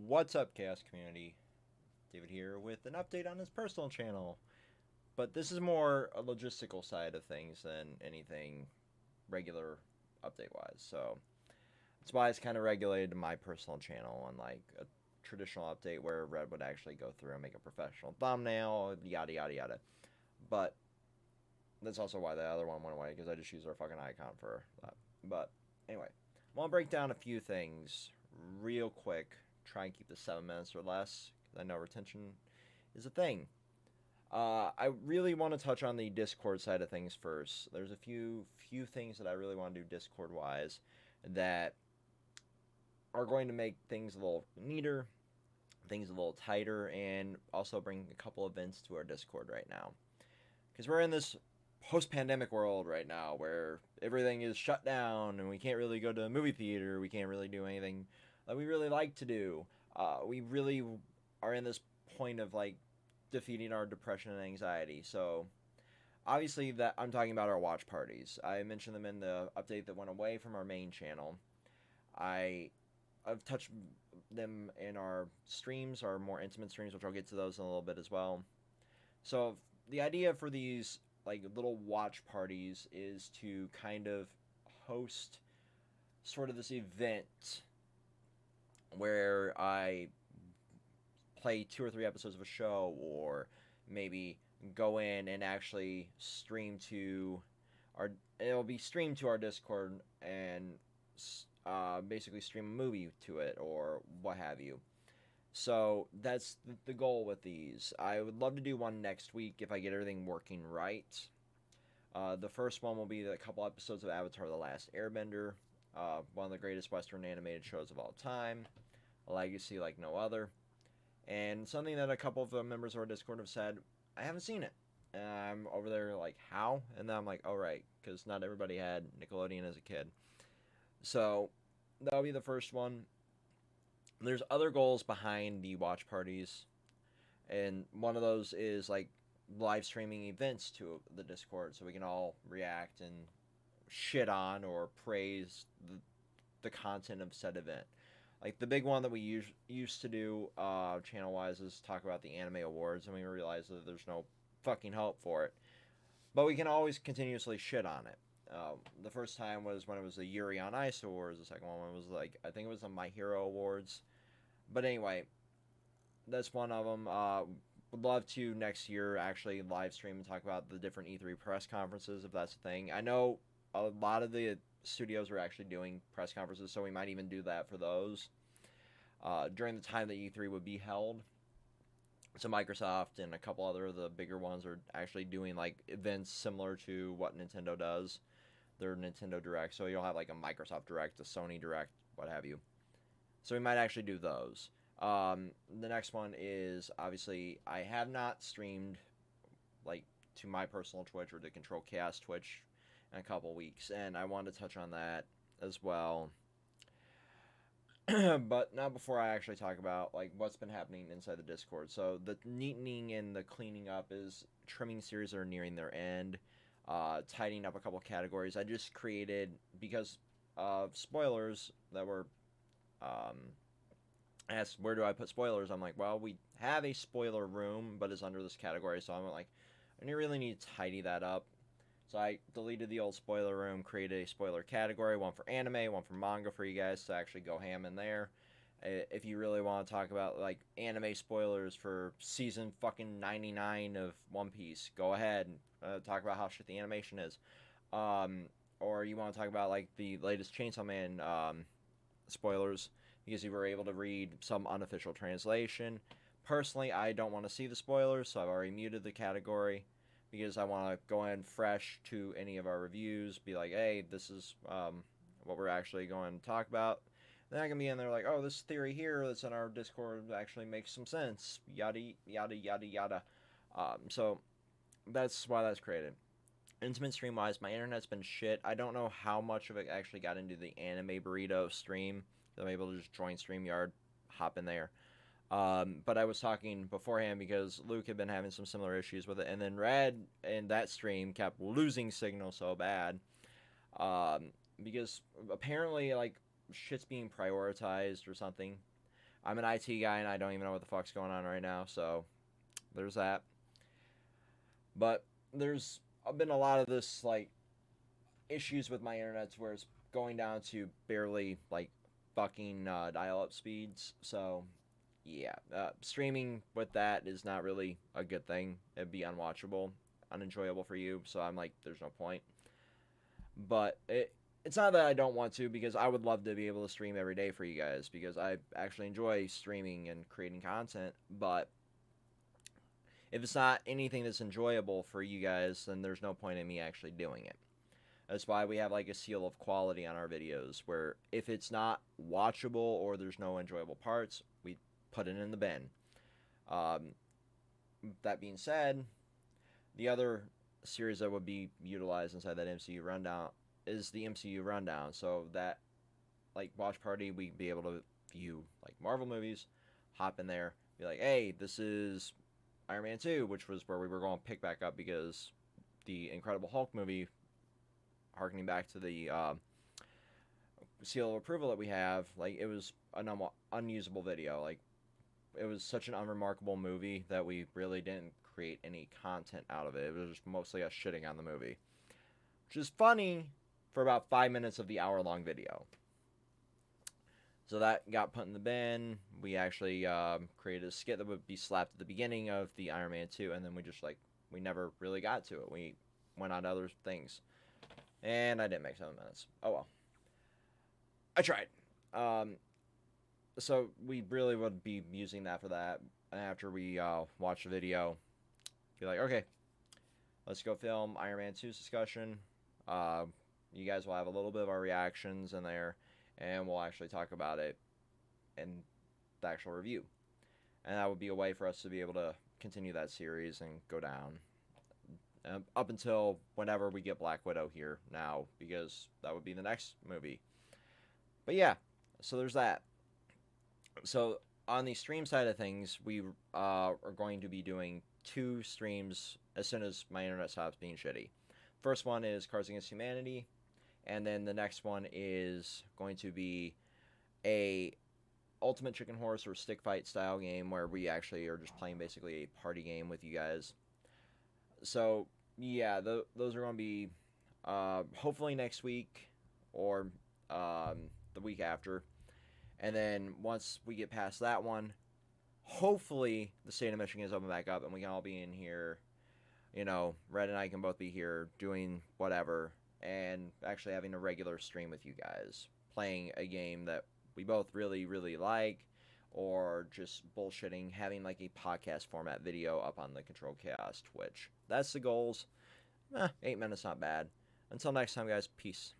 What's up, Chaos Community? David here with an update on his personal channel. But this is more a logistical side of things than anything regular update wise. So that's why it's kind of regulated to my personal channel, unlike a traditional update where Red would actually go through and make a professional thumbnail, yada yada yada. But that's also why the other one went away, because I just used our fucking icon for that. But anyway, I'm gonna break down a few things real quick. Try and keep this 7 minutes or less, because I know retention is a thing. I really want to touch on the Discord side of things first. There's a few things that I really want to do Discord wise that are going to make things a little neater, things a little tighter, and also bring a couple events to our Discord right now. Because we're in this post-pandemic world right now where everything is shut down and we can't really go to a movie theater. We can't really do anything that we really like to do. We really are in this point of like defeating our depression and anxiety. So obviously that I'm talking about our watch parties. I mentioned them in the update that went away from our main channel. I've touched them in our streams, our more intimate streams, which I'll get to those in a little bit as well. So the idea for these like little watch parties is to kind of host sort of this event where I play 2 or 3 episodes of a show, or maybe go in and actually stream to our. It'll be streamed to our Discord and basically stream a movie to it or what have you. So that's the goal with these. I would love to do one next week if I get everything working right. The first one will be a couple episodes of Avatar: The Last Airbender, one of the greatest Western animated shows of all time, a legacy like no other, and something that a couple of the members of our Discord have said, I haven't seen it. And I'm over there like, how? And then I'm like, oh, right, because not everybody had Nickelodeon as a kid. So that'll be the first one. There's other goals behind the watch parties, and one of those is like live streaming events to the Discord so we can all react and shit on or praise the content of said event. Like the big one that we used to do channel wise is talk about the anime awards, and we realized that there's no fucking hope for it. But we can always continuously shit on it. The first time was when it was the Yuri on Ice Awards. The second one was like, I think it was the My Hero Awards. But anyway, that's one of them. Would love to next year actually live stream and talk about the different E3 press conferences if that's a thing. I know a lot of the studios are actually doing press conferences, so we might even do that for those during the time that E3 would be held. So Microsoft and a couple other of the bigger ones are actually doing like events similar to what Nintendo does. Their Nintendo Direct. So you'll have like a Microsoft Direct, a Sony Direct, what have you. So we might actually do those. The next one is obviously I have not streamed like to my personal Twitch or the Control Chaos Twitch in a couple weeks, and I wanted to touch on that as well. But not before I actually talk about like what's been happening inside the Discord. So the neatening and the cleaning up is trimming series are nearing their end. Tidying up a couple categories. I just created because of spoilers that were asked where do I put spoilers. I'm like, well, we have a spoiler room, but it's under this category, so I'm like, I really need to tidy that up. So I deleted the old spoiler room, created a spoiler category, one for anime, one for manga for you guys to actually go ham in there. If you really want to talk about like anime spoilers for season fucking 99 of One Piece, go ahead and talk about how shit the animation is. Or you want to talk about like the latest Chainsaw Man spoilers because you were able to read some unofficial translation. Personally, I don't want to see the spoilers, so I've already muted the category because I want to go in fresh to any of our reviews, be like, hey, this is what we're actually going to talk about. Then I can be in there like, oh, this theory here that's in our Discord actually makes some sense, yada, yada, yada, yada. So that's why that's created. Intimate stream wise, my internet's been shit. I don't know how much of it actually got into the anime burrito stream. I'm able to just join StreamYard, hop in there. But I was talking beforehand because Luke had been having some similar issues with it, and then Red in that stream kept losing signal so bad because apparently like shit's being prioritized or something. I'm an IT guy and I don't even know what the fuck's going on right now, so there's that. But there's been a lot of this like issues with my internet where it's going down to barely like fucking dial-up speeds. So yeah, streaming with that is not really a good thing. It'd be unwatchable, unenjoyable for you. So I'm like, there's no point. But it's not that I don't want to, because I would love to be able to stream every day for you guys, because I actually enjoy streaming and creating content. But if it's not anything that's enjoyable for you guys, then there's no point in me actually doing it. That's why we have like a seal of quality on our videos, where if it's not watchable or there's no enjoyable parts, we put it in the bin. Um, that being said, the other series that would be utilized inside that MCU rundown is the MCU rundown. So that like watch party, we'd be able to view like Marvel movies, hop in there, be like, hey, this is Iron Man 2, which was where we were going to pick back up because the Incredible Hulk movie, harkening back to the seal of approval that we have, like it was an unusable video. Like it was such an unremarkable movie that we really didn't create any content out of it. It was just mostly us shitting on the movie, which is funny for about 5 minutes of the hour-long video. So that got put in the bin. We actually created a skit that would be slapped at the beginning of the Iron Man 2, and then we never really got to it. We went on to other things. And I didn't make 7 minutes. Oh well. I tried. So we really would be using that for that. And after we watch the video, be like, okay, let's go film Iron Man 2's discussion. You guys will have a little bit of our reactions in there, and we'll actually talk about it in the actual review. And that would be a way for us to be able to continue that series and go down up until whenever we get Black Widow here now, because that would be the next movie. But yeah, so there's that. So on the stream side of things, we are going to be doing 2 streams as soon as my internet stops being shitty. First one is Cards Against Humanity, and then the next one is going to be a Ultimate Chicken Horse or stick fight style game where we actually are just playing basically a party game with you guys. So yeah, those are going to be hopefully next week or the week after. And then once we get past that one, hopefully the state of Michigan is open back up and we can all be in here. You know, Red and I can both be here doing whatever and actually having a regular stream with you guys, playing a game that we both really, really like, or just bullshitting, having like a podcast format video up on the Control Chaos Twitch. That's the goals. 8 minutes, not bad. Until next time, guys, peace.